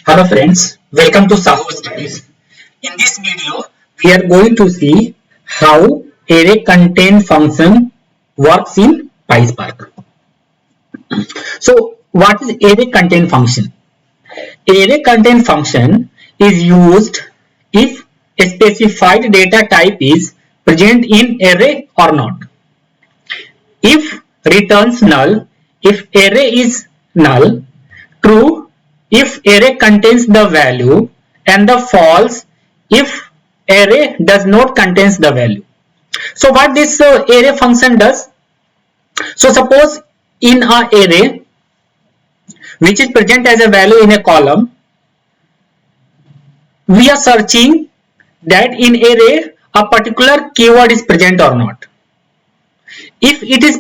Hello friends, welcome to Sahu Studies. In this video, we are going to see how array contain function works in PySpark. So, what is array contain function? Array contain function is used if a specified data type is present in array or not. If returns null, if array is null, true if array contains the value, and the false if array does not contains the value. So what this array function does? So suppose in a array which is present as a value in a column, we are searching that in array a particular keyword is present or not. If it is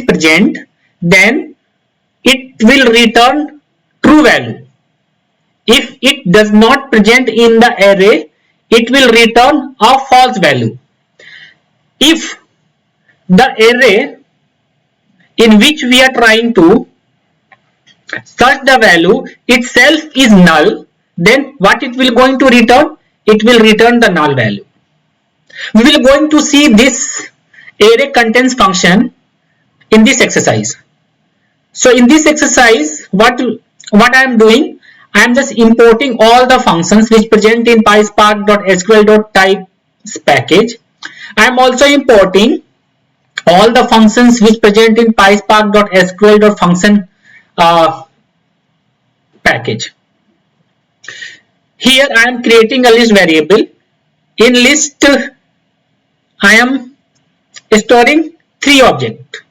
present, then it will return true value. If it does not present in the array, it will return a false value. If the array in which we are trying to search the value itself is null, then what it will going to return? It will return the null value. We will going to see this array contains function in this exercise. So in this exercise, what I am doing, I am just importing all the functions which present in pyspark.sql.types package. I am also importing all the functions which present in pyspark.sql.function package. Here I am creating a list variable. In list, I am storing three objects: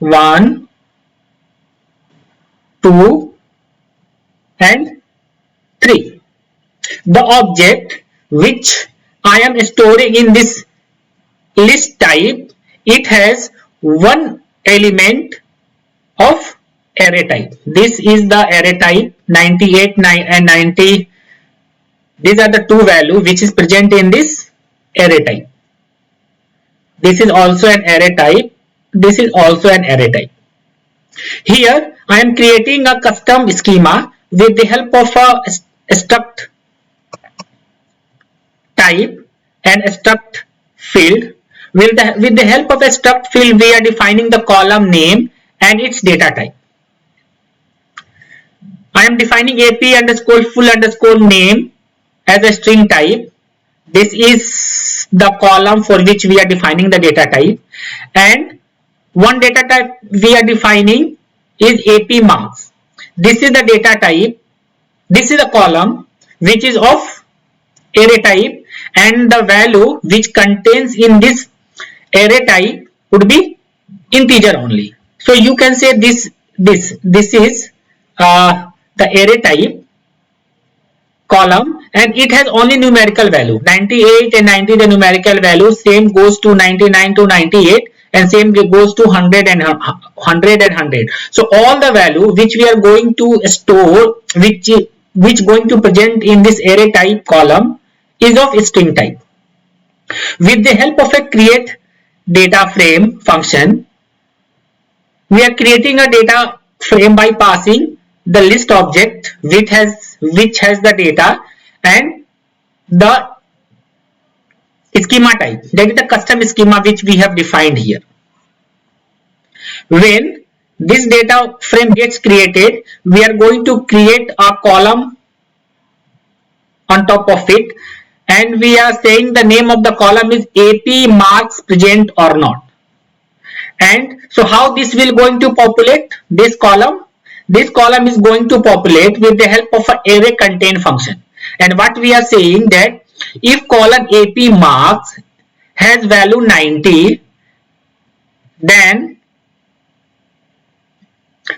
1, 2 and 3. The object which I am storing in this list type, it has one element of array type. This is the array type 98 and 90. These are the two values which is present in this array type. This is also an array type. This is also an array type. Here I am creating a custom schema with the help of a struct type and a struct field. With the help of a struct field, we are defining the column name and its data type. I am defining ap underscore full underscore name as a string type. This is the column for which we are defining the data type, and one data type we are defining is ap marks. This is the data type. This is a column which is of array type, and the value which contains in this array type would be integer only. So you can say this is the array type column, and it has only numerical value. 98 and 90 the numerical value, same goes to 99 to 98, and same goes to 100 and 100. So all the value which we are going to store, which going to present in this array type column, is of string type. With the help of a create data frame function, we are creating a data frame by passing the list object which has the data and the schema type, that is the custom schema which we have defined here. When this data frame gets created, we are going to create a column on top of it, and we are saying the name of the column is ap marks present or not. And so how this will going to populate this column? This column is going to populate with the help of an array contain function. And what we are saying that if column ap marks has value 90, then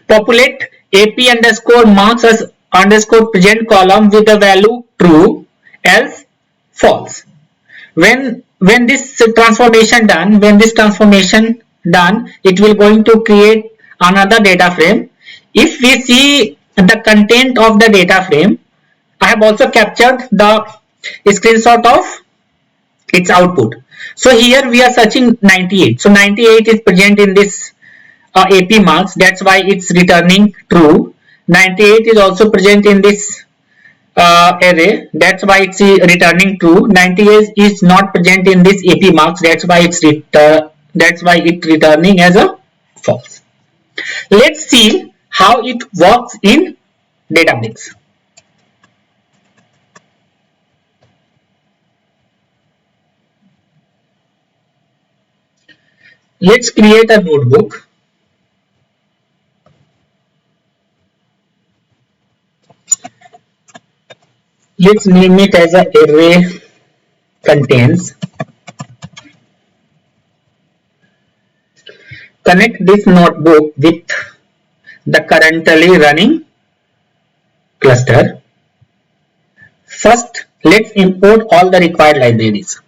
populate ap underscore marks as underscore present column with the value true, else false. When this transformation done, it will going to create another data frame. If we see the content of the data frame, I have also captured the screenshot of its output. So here we are searching 98. So 98 is present in this ap marks. That's why it's returning true. 98 is also present in this array. That's why it's returning true. 98 is not present in this AP marks. That's why it's returning as a false. Let's see how it works in Databricks. Let's create a notebook. Let's name it as a array contains. Connect this notebook with the currently running cluster. First, let's import all the required libraries.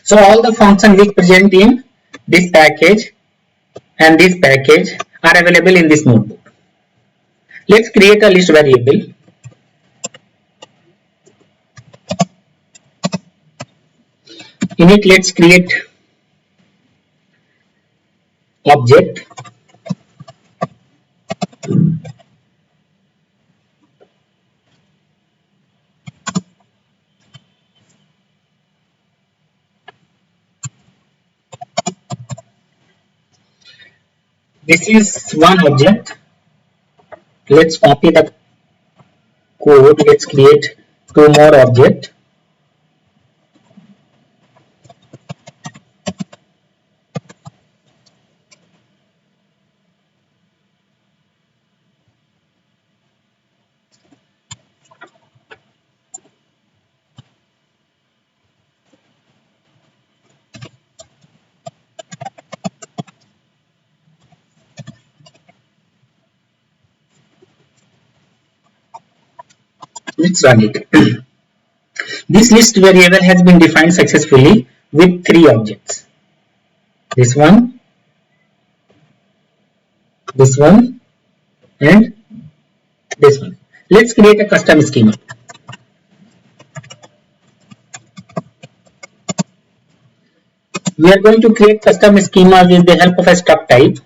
So all the functions which present in this package and this package are available in this notebook. Let's create a list variable. In it, let's create object. This is one object. Let's copy the code. Let's create two more objects. Let's run it. This list variable has been defined successfully with three objects. This one, and this one. Let's create a custom schema. We are going to create custom schema with the help of a struct type.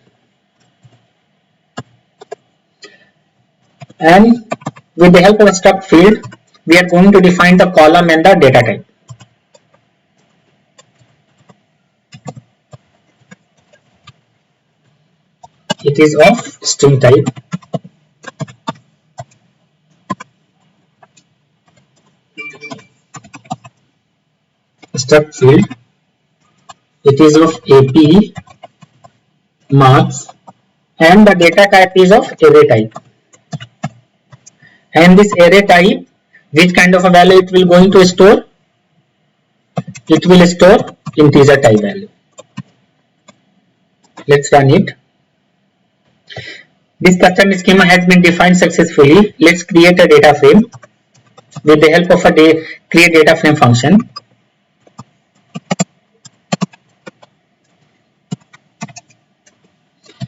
And with the help of a struct field, we are going to define the column and the data type. It is of string type. Struct field. It is of AP marks, and the data type is of array type. And this array type, which kind of a value it will going to store? It will store integer type value. Let's run it. This custom schema has been defined successfully. Let's create a data frame with the help of a create data frame function.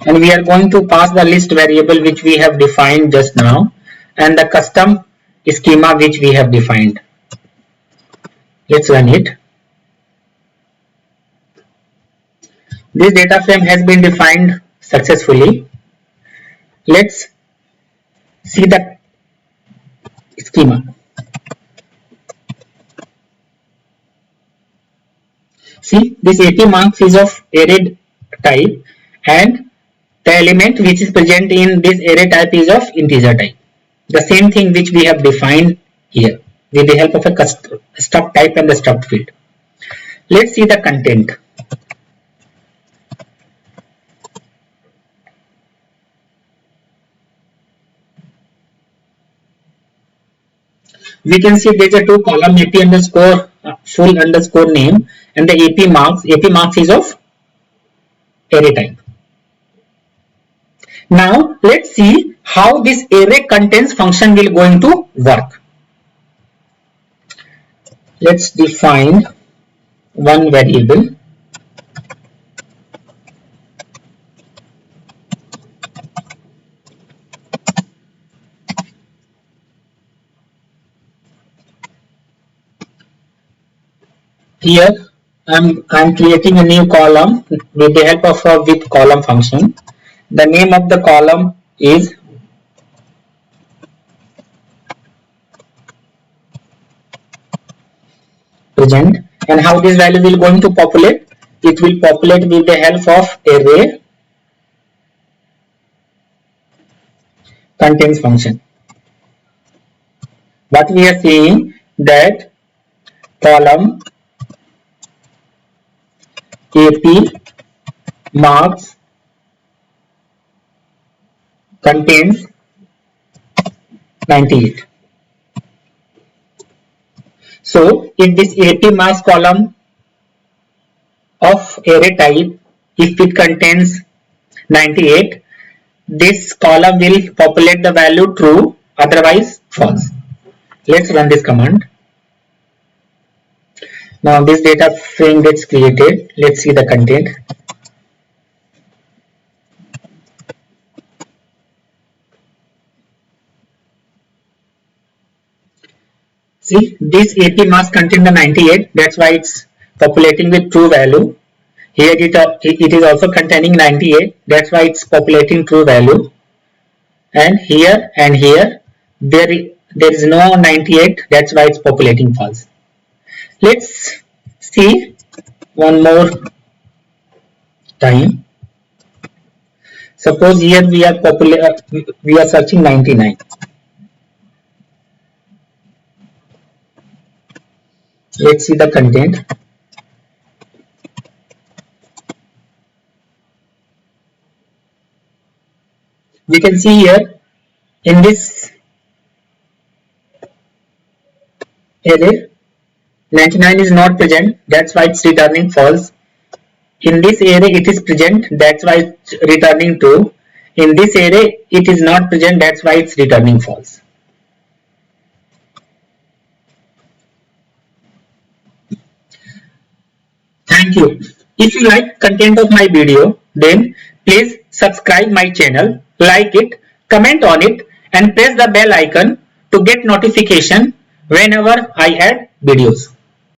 And we are going to pass the list variable which we have defined just now, and the custom schema which we have defined. Let's run it. This data frame has been defined successfully. Let's see the schema. See, this AP marks is of array type, and the element which is present in this array type is of integer type. The same thing which we have defined here with the help of a struct type and the struct field. Let's see the content. We can see there is a two column AP underscore full underscore name, and the AP marks. AP marks is of array type. Now let's see how this array contains function will going to work. Let's define one variable. Here I'm creating a new column with the help of a with column function. The name of the column is present, and how this value will going to populate? It will populate with the help of array contains function. What we are seeing that column AP marks contains 98. So if this AP marks column of array type, if it contains 98, this column will populate the value true, otherwise false. Let's run this command. Now this data frame gets created. Let's see the content. See, this AP mask contains the 98. That's why it's populating with true value. Here it is also containing 98. That's why it's populating true value. And here there is no 98. That's why it's populating false. Let's see one more time. Suppose here we are searching 99. Let's see the content. We can see here in this array 99 is not present, that's why it's returning false. In this array it is present, that's why it's returning true. In this array it is not present, that's why it's returning false. Thank you. If you like content of my video, then please subscribe my channel, like it, comment on it, and press the bell icon to get notification whenever I add videos.